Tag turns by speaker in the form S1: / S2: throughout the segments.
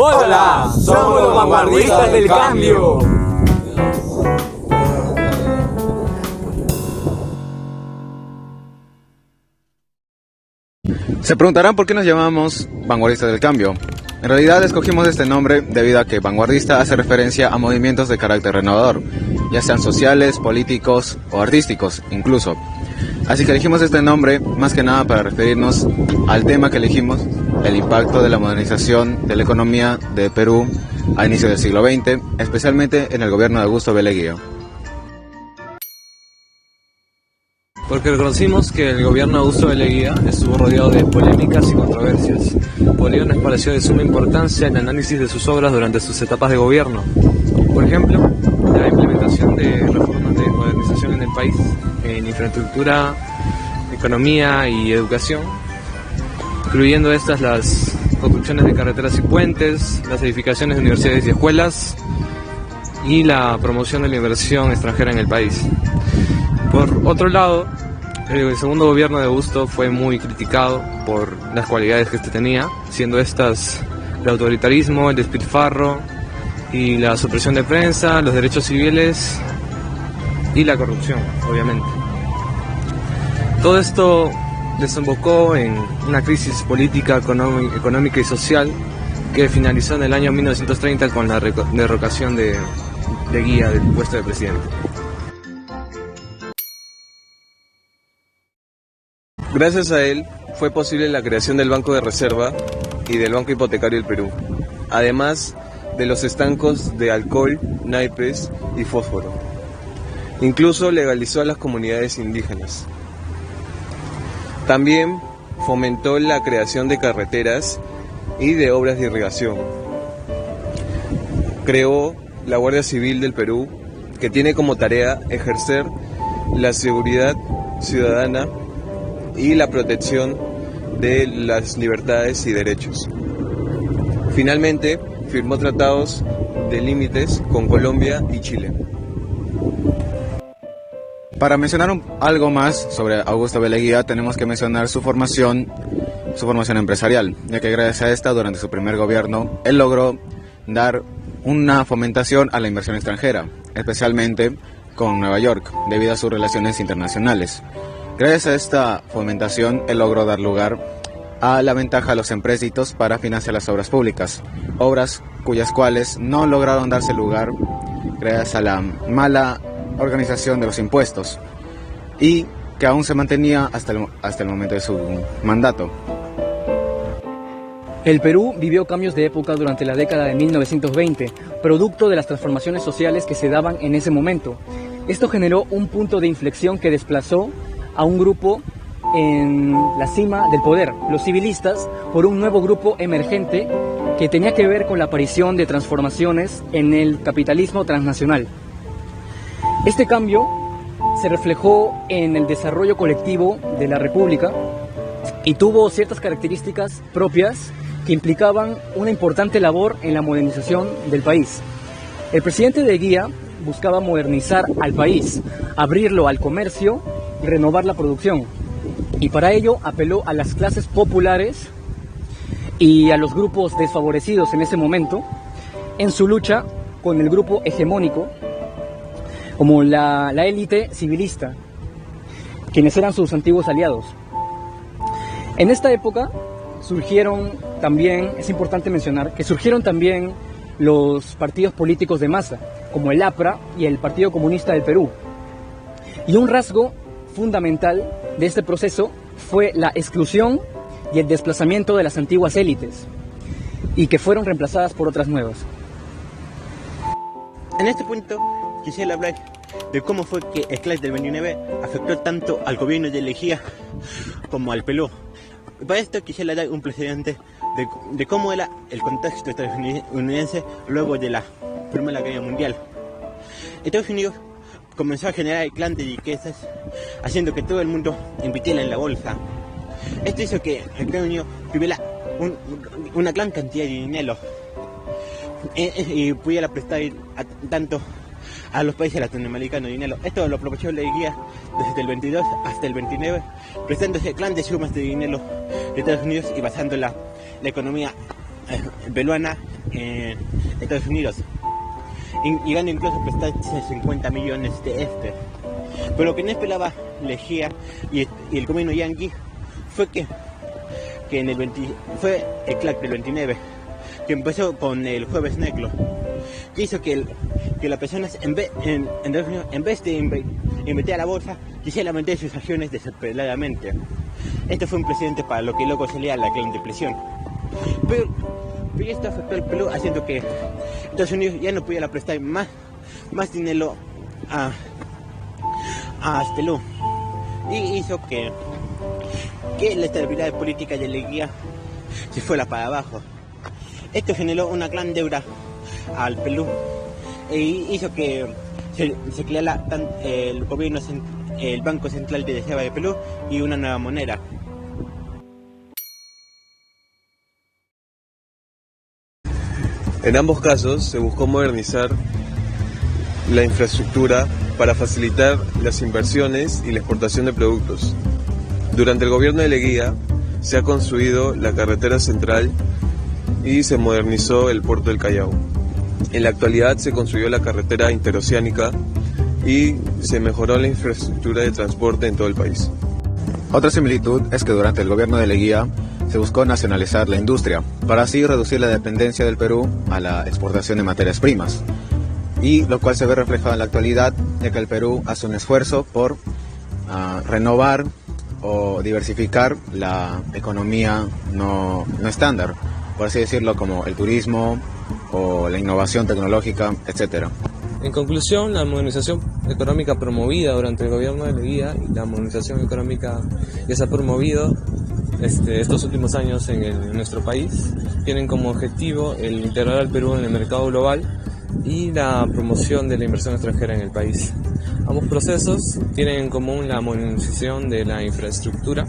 S1: Hola, somos los vanguardistas del cambio.
S2: Se preguntarán por qué nos llamamos Vanguardistas del Cambio. En realidad escogimos este nombre debido a que vanguardista hace referencia a movimientos de carácter renovador, ya sean sociales, políticos o artísticos incluso. Así que elegimos este nombre más que nada para referirnos al tema que elegimos, el impacto de la modernización de la economía de Perú a inicio del siglo XX, especialmente en el gobierno de Augusto B. Leguía.
S3: Porque reconocimos que el gobierno de Augusto B. Leguía estuvo rodeado de polémicas y controversias. Por ello nos pareció de suma importancia el análisis de sus obras durante sus etapas de gobierno. Por ejemplo, la implementación de reformas de modernización en el país, en infraestructura, economía y educación, incluyendo estas las construcciones de carreteras y puentes, las edificaciones de universidades y escuelas y la promoción de la inversión extranjera en el país. Por otro lado, el segundo gobierno de Augusto fue muy criticado por las cualidades que este tenía, siendo estas el autoritarismo, el despilfarro y la supresión de prensa, los derechos civiles y la corrupción, obviamente. Todo esto desembocó en una crisis política, económica y social que finalizó en el año 1930 con la derrocación de Leguía del puesto de presidente. Gracias a él fue posible la creación del Banco de Reserva y del Banco Hipotecario del Perú, además de los estancos de alcohol, naipes y fósforo. Incluso legalizó a las comunidades indígenas. También fomentó la creación de carreteras y de obras de irrigación. Creó la Guardia Civil del Perú, que tiene como tarea ejercer la seguridad ciudadana y la protección de las libertades y derechos. Finalmente, firmó tratados de límites con Colombia y Chile.
S2: Para mencionar algo más sobre Augusto B. Leguía, tenemos que mencionar su formación empresarial, ya que gracias a esta, durante su primer gobierno, él logró dar una fomentación a la inversión extranjera, especialmente con Nueva York, debido a sus relaciones internacionales. Gracias a esta fomentación, él logró dar lugar a la ventaja a los empréstitos para financiar las obras públicas, obras cuyas cuales no lograron darse lugar gracias a la mala organización de los impuestos y que aún se mantenía hasta el momento de su mandato.
S4: El Perú vivió cambios de época durante la década de 1920, producto de las transformaciones sociales que se daban en ese momento. Esto generó un punto de inflexión que desplazó a un grupo en la cima del poder, los civilistas, por un nuevo grupo emergente que tenía que ver con la aparición de transformaciones en el capitalismo transnacional. Este cambio se reflejó en el desarrollo colectivo de la República y tuvo ciertas características propias que implicaban una importante labor en la modernización del país. El presidente Leguía buscaba modernizar al país, abrirlo al comercio y renovar la producción. Y para ello apeló a las clases populares y a los grupos desfavorecidos en ese momento en su lucha con el grupo hegemónico como la élite civilista, quienes eran sus antiguos aliados. En esta época surgieron también, es importante mencionar, que surgieron también los partidos políticos de masa, como el APRA y el Partido Comunista del Perú. Y un rasgo fundamental de este proceso fue la exclusión y el desplazamiento de las antiguas élites, y que fueron reemplazadas por otras nuevas.
S5: En este punto quisiera hablar de cómo fue que el clash del 29 afectó tanto al gobierno de Leguía como al Perú. Para esto quisiera dar un precedente de cómo era el contexto estadounidense luego de la Primera Guerra Mundial. Estados Unidos comenzó a generar el clan de riquezas, haciendo que todo el mundo invirtiera en la bolsa. Esto hizo que Estados Unidos tuviera una gran cantidad de dinero y pudiera prestar tanto a los países latinoamericanos dinero. Esto lo aprovechó Leguía desde el 22 hasta el 29, prestándose grandes sumas de dinero de Estados Unidos y basando la economía peruana en Estados Unidos, llegando incluso a prestar 50 millones de este. Pero lo que no esperaba Leguía y el gobierno yanqui fue que en fue el crack del 29, que empezó con el Jueves Negro, que hizo que las personas en vez de invertir a la bolsa, quisieran vender sus acciones desesperadamente. Este fue un precedente para lo que luego sería la Gran Depresión. Pero esto afectó al Perú, haciendo que Estados Unidos ya no pudiera prestar más dinero a Perú, y hizo que la estabilidad política de Leguía se fuera para abajo. Esto generó una gran deuda al Perú e hizo que se creara el Banco Central de Reserva de Perú y una nueva moneda.
S6: En ambos casos se buscó modernizar la infraestructura para facilitar las inversiones y la exportación de productos. Durante el gobierno de Leguía se ha construido la carretera central y se modernizó el puerto del Callao. En la actualidad se construyó la carretera interoceánica y se mejoró la infraestructura de transporte en todo el país.
S2: Otra similitud es que durante el gobierno de Leguía se buscó nacionalizar la industria, para así reducir la dependencia del Perú a la exportación de materias primas, y lo cual se ve reflejado en la actualidad, ya que el Perú hace un esfuerzo por renovar o diversificar la economía no estándar, por así decirlo, como el turismo o la innovación tecnológica, etc.
S3: En conclusión, la modernización económica promovida durante el gobierno de Leguía y la modernización económica que se ha promovido estos últimos años en nuestro país tienen como objetivo el integrar al Perú en el mercado global y la promoción de la inversión extranjera en el país. Ambos procesos tienen en común la modernización de la infraestructura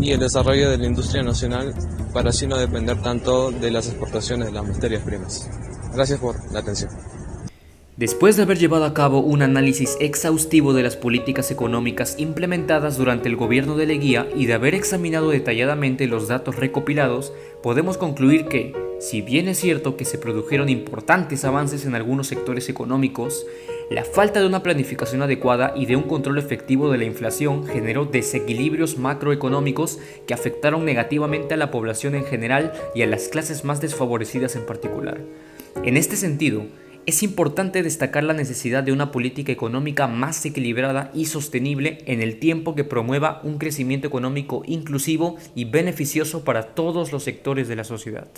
S3: y el desarrollo de la industria nacional para así no depender tanto de las exportaciones de las materias primas. Gracias por la atención.
S7: Después de haber llevado a cabo un análisis exhaustivo de las políticas económicas implementadas durante el gobierno de Leguía y de haber examinado detalladamente los datos recopilados, podemos concluir que, si bien es cierto que se produjeron importantes avances en algunos sectores económicos, la falta de una planificación adecuada y de un control efectivo de la inflación generó desequilibrios macroeconómicos que afectaron negativamente a la población en general y a las clases más desfavorecidas en particular. En este sentido, es importante destacar la necesidad de una política económica más equilibrada y sostenible en el tiempo que promueva un crecimiento económico inclusivo y beneficioso para todos los sectores de la sociedad.